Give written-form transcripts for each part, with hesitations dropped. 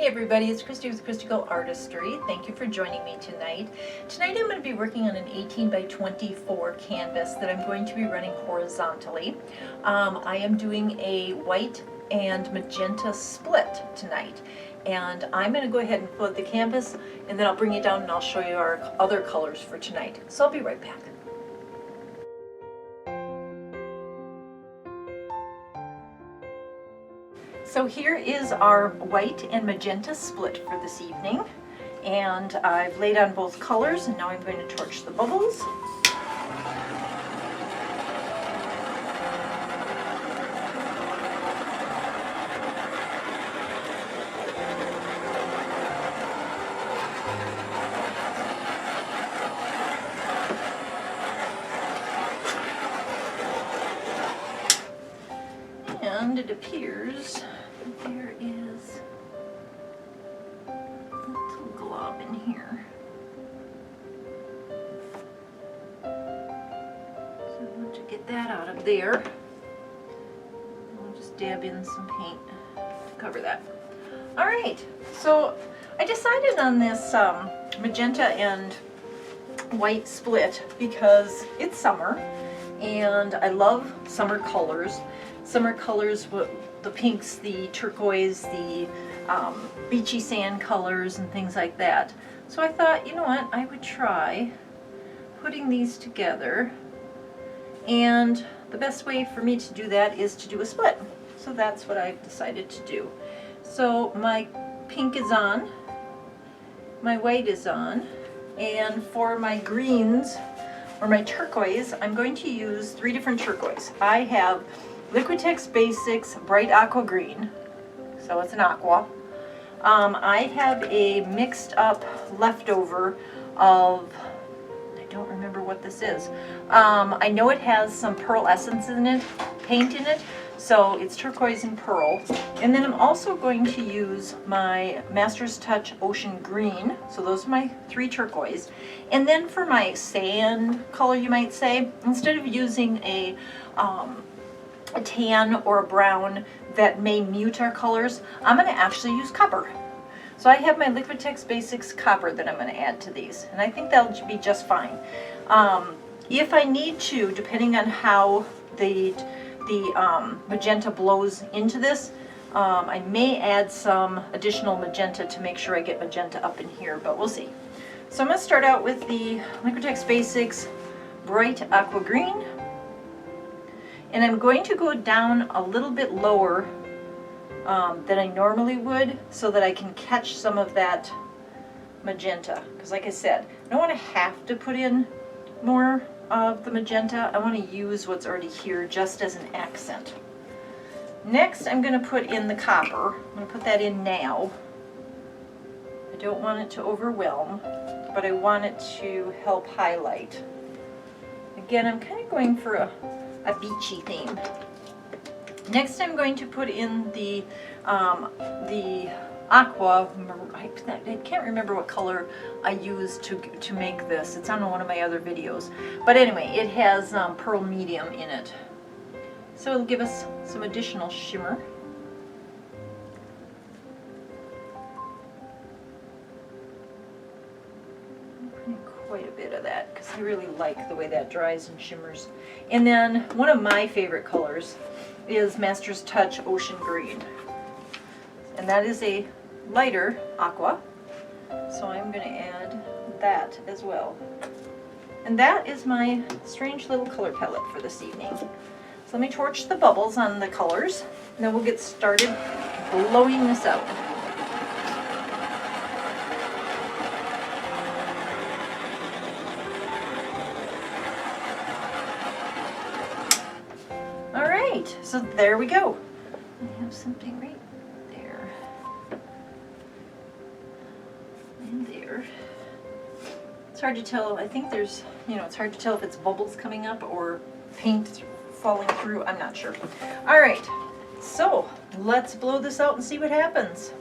Hey everybody, it's Christy with Christy Artistry. Thank you for joining me tonight. Tonight I'm going to be working on an 18 by 24 canvas that I'm going to be running horizontally. I am doing a white and magenta split tonight. And I'm going to go ahead and flood the canvas, and then I'll bring it down and I'll show you our other colors for tonight. So I'll be right back. So here is our white and magenta split for this evening, and I've laid on both colors, and now I'm going to torch the bubbles. And it appears there is a little glob in here. So I want to get that out of there. I'll just dab in some paint to cover that. Alright, so I decided on this magenta and white split because it's summer and I love summer colors. Summer colors, the pinks, the turquoise, the beachy sand colors and things like that. So I thought, you know what, I would try putting these together, and the best way for me to do that is to do a split. So that's what I've decided to do. So my pink is on, my white is on, and for my greens or my turquoise, I'm going to use 3 different turquoise. I have Liquitex Basics Bright Aqua Green, so it's an aqua. I have a mixed up leftover of, I don't remember what this is. I know it has some pearl essence in it, paint in it, so it's turquoise and pearl. And then I'm also going to use my Master's Touch Ocean Green, so those are my 3 turquoise. And then for my sand color, you might say, instead of using a tan or a brown that may mute our colors, I'm going to actually use copper. So I have my Liquitex Basics copper that I'm going to add to these, and I think that'll be just fine. If I need to, depending on how the magenta blows into this, I may add some additional magenta to make sure I get magenta up in here, but we'll see. So I'm going to start out with the Liquitex Basics Bright Aqua Green. And I'm going to go down a little bit lower than I normally would so that I can catch some of that magenta. Because like I said, I don't want to have to put in more of the magenta. I want to use what's already here just as an accent. Next, I'm going to put in the copper. I'm going to put that in now. I don't want it to overwhelm, but I want it to help highlight. Again, I'm kind of going for a beachy theme. Next, I'm going to put in the aqua. I can't remember what color I used to make this. It's on one of my other videos. But anyway, it has pearl medium in it. So it'll give us some additional shimmer. Quite a bit of that because I really like the way that dries and shimmers. And then one of my favorite colors is Master's Touch Ocean Green, and that is a lighter aqua, so I'm going to add that as well. And that is my strange little color palette for this evening. So let me torch the bubbles on the colors, and then we'll get started blowing this out. So there we go. I have something right there and there. It's hard to tell. I think there's, it's hard to tell if it's bubbles coming up or paint falling through. I'm not sure. All right, so let's blow this out and see what happens.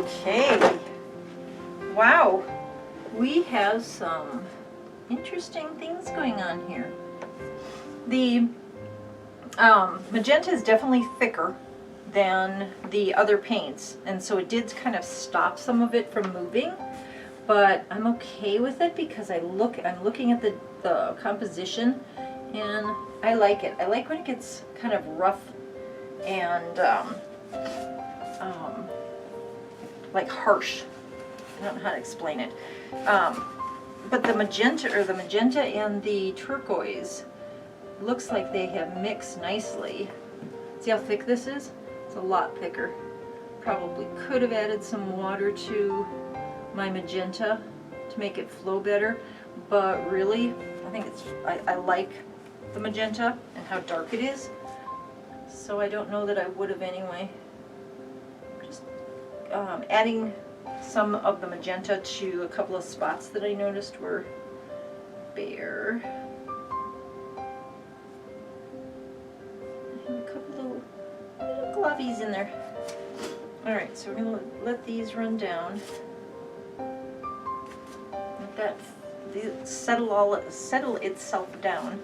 Okay. Wow. We have some interesting things going on here. The magenta is definitely thicker than the other paints, and so it did kind of stop some of it from moving, but I'm okay with it because I'm looking at the composition, and I like it. I like when it gets kind of rough and like harsh. I don't know how to explain it. But the magenta and the turquoise looks like they have mixed nicely. See how thick this is? It's a lot thicker. Probably could have added some water to my magenta to make it flow better, but really, I think I like the magenta and how dark it is, so I don't know that I would have anyway. Just adding some of the magenta to a couple of spots that I noticed were bare. I have a couple little glovies in there. Alright, so we're going to let these run down. Let that settle itself down.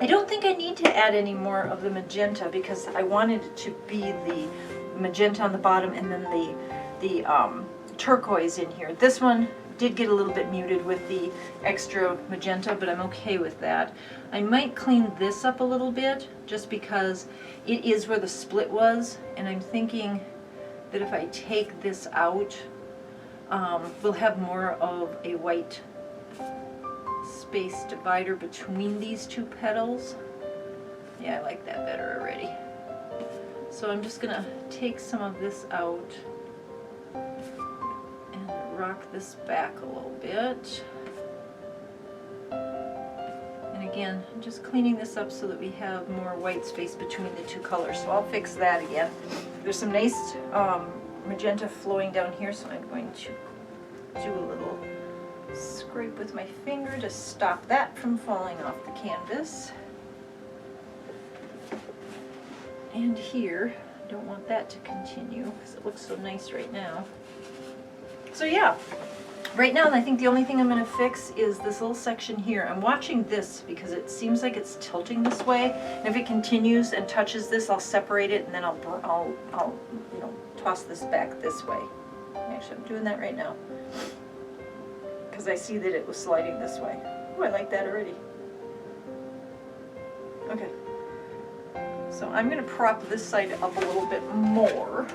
I don't think I need to add any more of the magenta because I wanted it to be the magenta on the bottom and then the turquoise in here. This one did get a little bit muted with the extra magenta, but I'm okay with that. I might clean this up a little bit just because it is where the split was, and I'm thinking that if I take this out, we'll have more of a white space divider between these two petals. Yeah, I like that better already. So I'm just gonna take some of this out and rock this back a little bit. And again, I'm just cleaning this up so that we have more white space between the two colors. So I'll fix that again. There's some nice magenta flowing down here, so I'm going to do a little scrape with my finger to stop that from falling off the canvas. And here, I don't want that to continue because it looks so nice right now. So yeah, right now I think the only thing I'm going to fix is this little section here. I'm watching this because it seems like it's tilting this way, and if it continues and touches this, I'll separate it and then I'll you know, toss this back this way. Actually, I'm doing that right now because I see that it was sliding this way. Oh, I like that already. Okay. So I'm going to prop this side up a little bit more,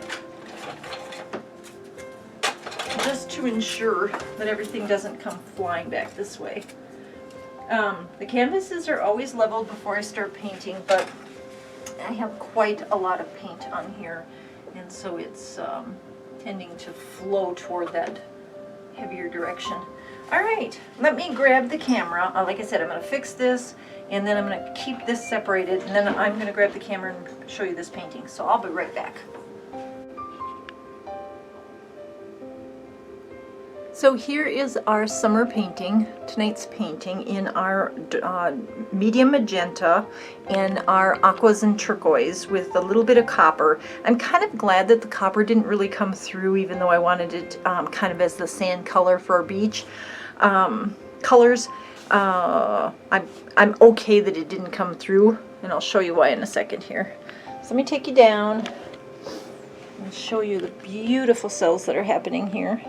just to ensure that everything doesn't come flying back this way. The canvases are always leveled before I start painting, but I have quite a lot of paint on here, and so it's tending to flow toward that heavier direction. Alright, let me grab the camera. Like I said, I'm going to fix this, and then I'm going to keep this separated, and then I'm going to grab the camera and show you this painting. So I'll be right back. So here is our summer painting, tonight's painting in our medium magenta and our aquas and turquoise with a little bit of copper. I'm kind of glad that the copper didn't really come through, even though I wanted it kind of as the sand color for our beach colors. I'm okay that it didn't come through, and I'll show you why in a second here. So let me take you down and show you the beautiful cells that are happening here.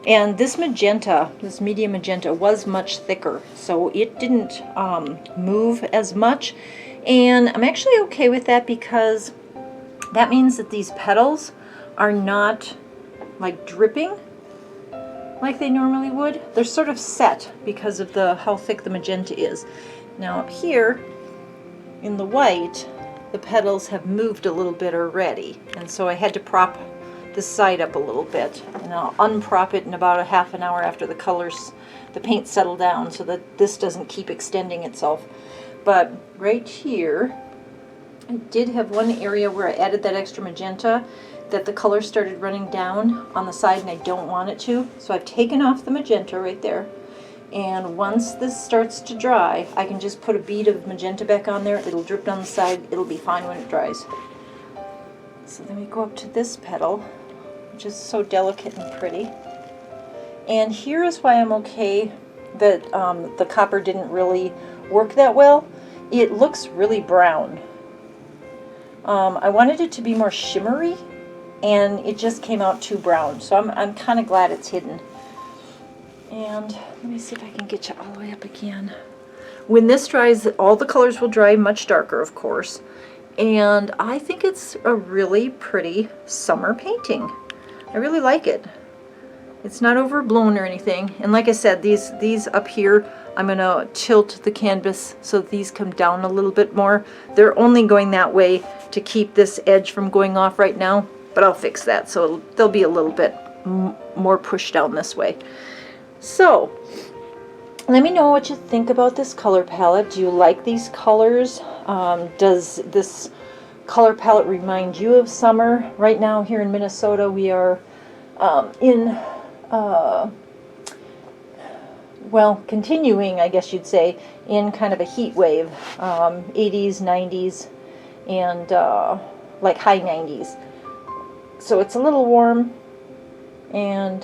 And this magenta, this medium magenta, was much thicker, so it didn't move as much. And I'm actually okay with that because that means that these petals are not like dripping like they normally would. They're sort of set because of how thick the magenta is. Now up here in the white, the petals have moved a little bit already, and so I had to prop this side up a little bit, and I'll unprop it in about a half an hour after the paint settle down, so that this doesn't keep extending itself. But right here, I did have one area where I added that extra magenta that the color started running down on the side, and I don't want it to. So I've taken off the magenta right there, and once this starts to dry, I can just put a bead of magenta back on there. It'll drip down the side. It'll be fine when it dries. So then we go up to this petal. which is so delicate and pretty. And here is why I'm okay that the copper didn't really work that well. It looks really brown. I wanted it to be more shimmery, and it just came out too brown. So I'm kind of glad it's hidden. And let me see if I can get you all the way up again. When this dries, all the colors will dry much darker, of course. And I think it's a really pretty summer painting. I really like it. It's not overblown or anything. And like I said, these up here, I'm going to tilt the canvas so these come down a little bit more. They're only going that way to keep this edge from going off right now, but I'll fix that. So they'll be a little bit more pushed down this way. So, let me know what you think about this color palette. Do you like these colors? Does this color palette remind you of summer? Right now here in Minnesota, we are well, continuing, I guess you'd say, in kind of a heat wave. 80s, 90s, and like high 90s. So it's a little warm, and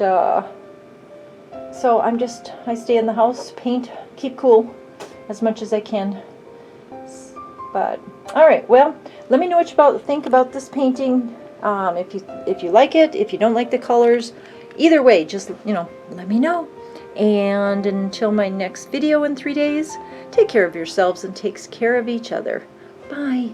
so I stay in the house, paint, keep cool as much as I can. But all right, well, let me know what you think about this painting. If you like it, if you don't like the colors, either way, just let me know. And until my next video in 3 days, take care of yourselves and take care of each other. Bye.